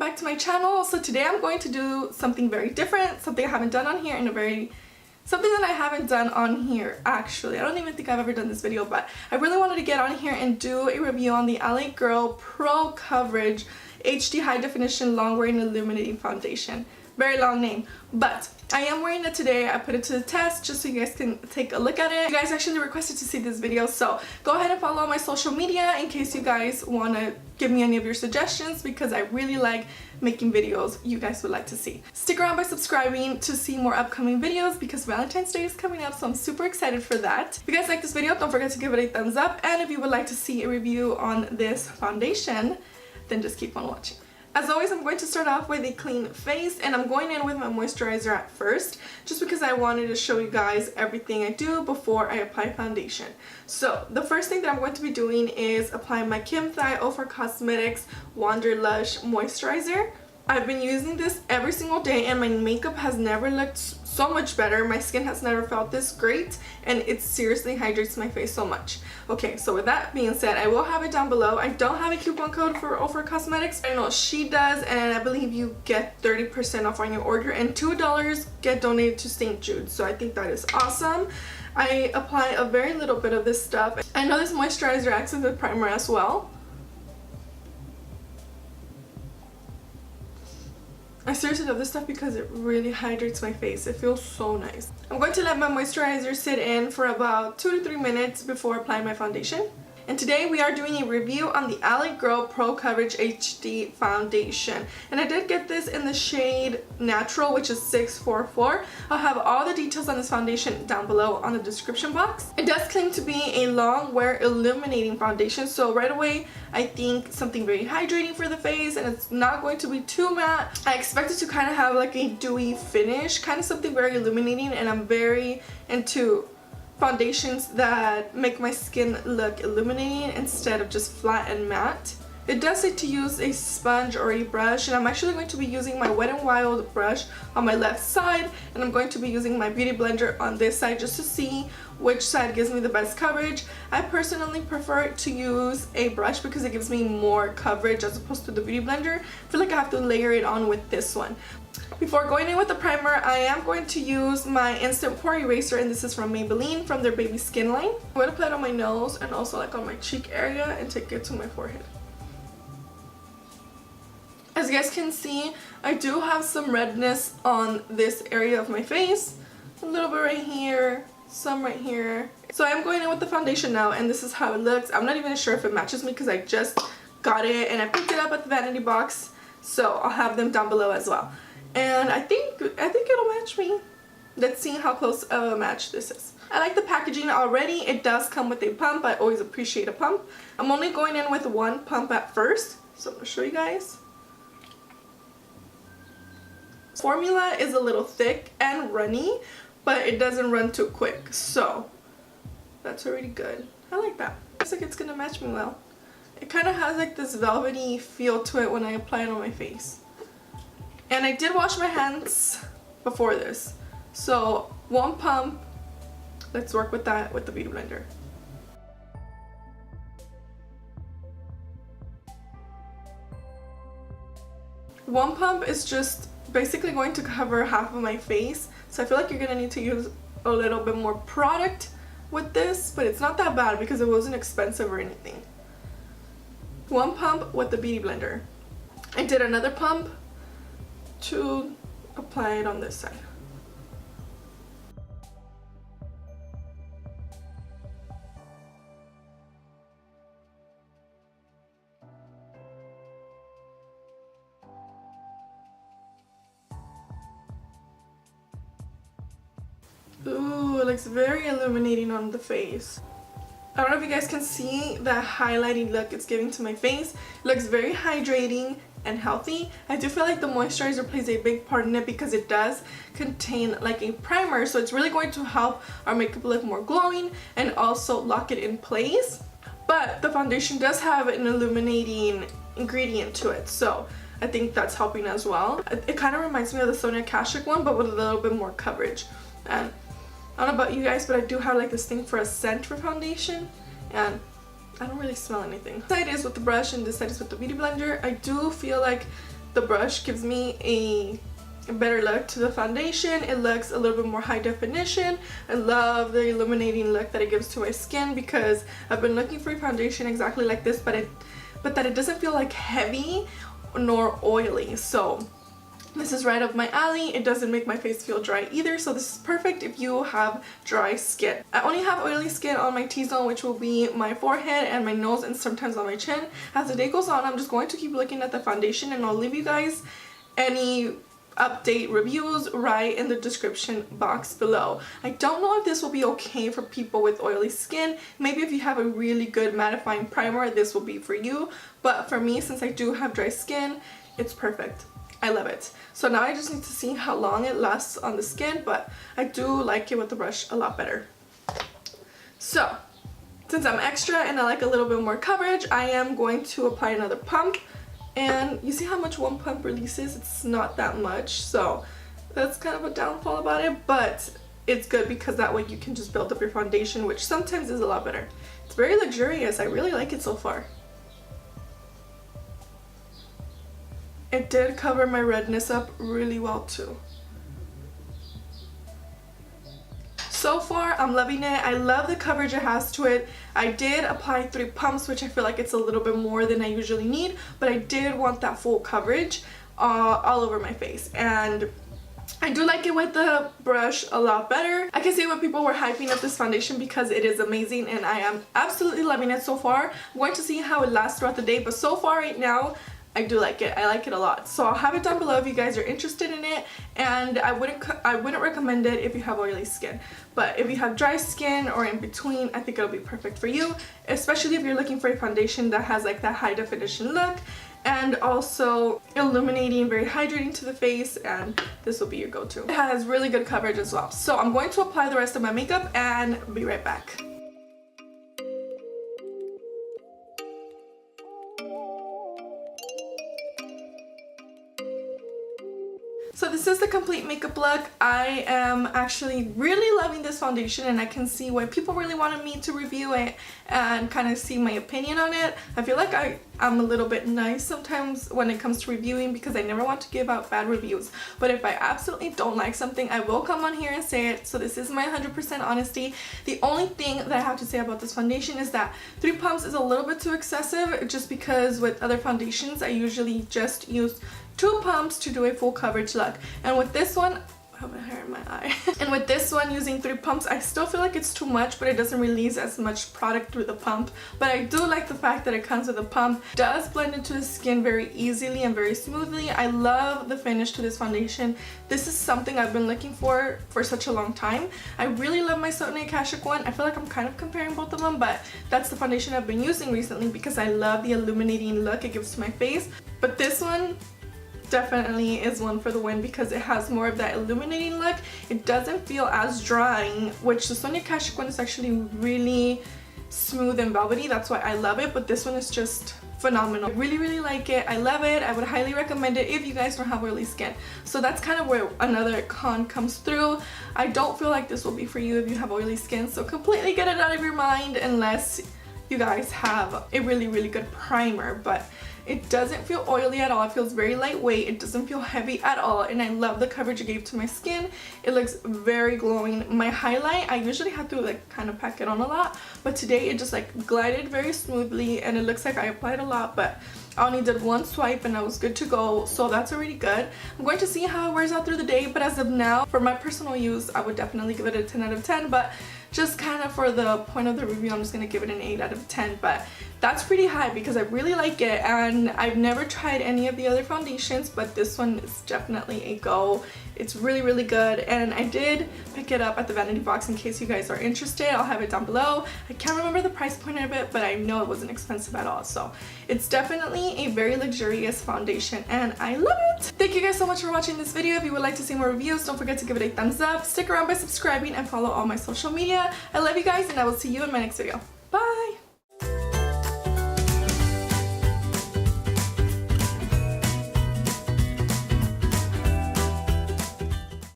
back to my channel. So today I'm going to do something very different, something I haven't done on here something that I haven't done on here actually. I don't even think I've ever done this video, but I really wanted to get on here and do a review on the LA Girl Pro Coverage HD High Definition Long Wearing Illuminating Foundation. Very long name, but I am wearing it today. I put it to the test just so you guys can take a look at it. You guys actually requested to see this video, so go ahead and follow my social media in case you guys want to give me any of your suggestions, because I really like making videos you guys would like to see. Stick around by subscribing to see more upcoming videos because Valentine's Day is coming up, so I'm super excited for that. If you guys like this video, don't forget to give it a thumbs up, and if you would like to see a review on this foundation, then just keep on watching. As always, I'm going to start off with a clean face, and I'm going in with my moisturizer at first just because I wanted to show you guys everything I do before I apply foundation. So the first thing that I'm going to be doing is applying my Kim Thai for Cosmetics Wanderlush moisturizer. I've been using this every single day and my makeup has never looked so much better. My skin has never felt this great, and it seriously hydrates my face so much. Okay, so with that being said, I will have it down below. I don't have a coupon code for Ofer Cosmetics. I know she does, and I believe you get 30% off on your order and $2 get donated to St. Jude. So I think that is awesome. I apply a very little bit of this stuff. I know this moisturizer acts as a primer as well. I seriously love this stuff because it really hydrates my face. It feels so nice. I'm going to let my moisturizer sit in for about 2 to 3 minutes before applying my foundation. And today we are doing a review on the LA Girl Pro Coverage HD Foundation. And I did get this in the shade Natural, which is 644. I'll have all the details on this foundation down below on the description box. It does claim to be a long wear illuminating foundation, so right away I think something very hydrating for the face, and it's not going to be too matte. I expect it to kind of have like a dewy finish, kind of something very illuminating, and I'm very into foundations that make my skin look illuminating instead of just flat and matte. It does say to use a sponge or a brush, and I'm actually going to be using my Wet n Wild brush on my left side, and I'm going to be using my beauty blender on this side just to see which side gives me the best coverage. I personally prefer to use a brush because it gives me more coverage as opposed to the beauty blender. I feel like I have to layer it on with this one. Before going in with the primer, I am going to use my Instant Pore Eraser, and this is from Maybelline, from their Baby Skin line. I'm going to put it on my nose and also like on my cheek area and take it to my forehead. As you guys can see, I do have some redness on this area of my face. A little bit right here, some right here. So I am going in with the foundation now, and this is how it looks. I'm not even sure if it matches me because I just got it and I picked it up at the vanity box. So I'll have them down below as well. And I think it'll match me. Let's see how close of a match this is. I like the packaging already. It does come with a pump. I always appreciate a pump. I'm only going in with one pump at first, so I'm going to show you guys. Formula is a little thick and runny, but it doesn't run too quick, so that's already good. I like that. Looks like it's going to match me well. It kind of has like this velvety feel to it when I apply it on my face. And I did wash my hands before this. So one pump, let's work with that with the beauty blender. One pump is just basically going to cover half of my face. So I feel like you're gonna need to use a little bit more product with this, but it's not that bad because it wasn't expensive or anything. One pump with the beauty blender. I did another pump to apply it on this side. Ooh, it looks very illuminating on the face. I don't know if you guys can see the highlighting look it's giving to my face. It looks very hydrating and healthy. I do feel like the moisturizer plays a big part in it because it does contain like a primer, so it's really going to help our makeup look more glowing and also lock it in place. But the foundation does have an illuminating ingredient to it, so I think that's helping as well. It kind of reminds me of the Sonia Kashuk one, but with a little bit more coverage. And I don't know about you guys, but I do have like this thing for a scent for foundation, and I don't really smell anything. This side is with the brush and this side is with the beauty blender. I do feel like the brush gives me a better look to the foundation. It looks a little bit more high definition. I love the illuminating look that it gives to my skin because I've been looking for a foundation exactly like this, but that it doesn't feel like heavy nor oily. So this is right up my alley. It doesn't make my face feel dry either, so this is perfect if you have dry skin. I only have oily skin on my T-zone, which will be my forehead and my nose and sometimes on my chin. As the day goes on, I'm just going to keep looking at the foundation, and I'll leave you guys any update reviews right in the description box below. I don't know if this will be okay for people with oily skin. Maybe if you have a really good mattifying primer, this will be for you, but for me, since I do have dry skin, it's perfect. I love it. So now I just need to see how long it lasts on the skin, but I do like it with the brush a lot better. So since I'm extra and I like a little bit more coverage, I am going to apply another pump. And you see how much one pump releases? It's not that much, so that's kind of a downfall about it, but it's good because that way you can just build up your foundation, which sometimes is a lot better. It's very luxurious. I really like it so far. It did cover my redness up really well too. So far, I'm loving it. I love the coverage it has to it. I did apply 3 pumps, which I feel like it's a little bit more than I usually need, but I did want that full coverage all over my face. And I do like it with the brush a lot better. I can see when people were hyping up this foundation because it is amazing, and I am absolutely loving it so far. I'm going to see how it lasts throughout the day, but so far right now, I do like it. I like it a lot. So I'll have it down below if you guys are interested in it, and I wouldn't recommend it if you have oily skin. But if you have dry skin or in between, I think it'll be perfect for you, especially if you're looking for a foundation that has like that high definition look and also illuminating, very hydrating to the face, and this will be your go-to. It has really good coverage as well. So I'm going to apply the rest of my makeup and be right back. So this is the complete makeup look. I am actually really loving this foundation, and I can see why people really wanted me to review it and kind of see my opinion on it. I feel like I'm a little bit nice sometimes when it comes to reviewing because I never want to give out bad reviews. But if I absolutely don't like something, I will come on here and say it. So this is my 100% honesty. The only thing that I have to say about this foundation is that 3 pumps is a little bit too excessive, just because with other foundations I usually just use 2 pumps to do a full coverage look, and with this one, I have a hair in my eye. And with this one, using 3 pumps, I still feel like it's too much, but it doesn't release as much product through the pump. But I do like the fact that it comes with a pump. It does blend into the skin very easily and very smoothly. I love the finish to this foundation. This is something I've been looking for such a long time. I really love my Sonia Kashuk one. I feel like I'm kind of comparing both of them, but that's the foundation I've been using recently because I love the illuminating look it gives to my face. But this one definitely is one for the win because it has more of that illuminating look. It doesn't feel as drying, which the Sonia Kashuk one is actually really smooth and velvety. That's why I love it, but this one is just phenomenal. I really like it. I love it. I would highly recommend it if you guys don't have oily skin. So that's kind of where another con comes through. I don't feel like this will be for you if you have oily skin, so completely get it out of your mind unless you guys have a really good primer. But it doesn't feel oily at all. It feels very lightweight. It doesn't feel heavy at all, and I love the coverage it gave to my skin. It looks very glowing. My highlight, I usually have to like kind of pack it on a lot, but today it just like glided very smoothly, and it looks like I applied a lot, but I only did 1 swipe and I was good to go, so that's already good. I'm going to see how it wears out through the day, but as of now, for my personal use, I would definitely give it a 10 out of 10, but just kind of for the point of the review, I'm just going to give it an 8 out of 10, but that's pretty high because I really like it, and I've never tried any of the other foundations, but this one is definitely a go. It's really good, and I did pick it up at the vanity box in case you guys are interested. I'll have it down below. I can't remember the price point of it, but I know it wasn't expensive at all, so it's definitely a very luxurious foundation, and I love it. Thank you guys so much for watching this video. If you would like to see more reviews, don't forget to give it a thumbs up. Stick around by subscribing and follow all my social media. I love you guys, and I will see you in my next video. Bye!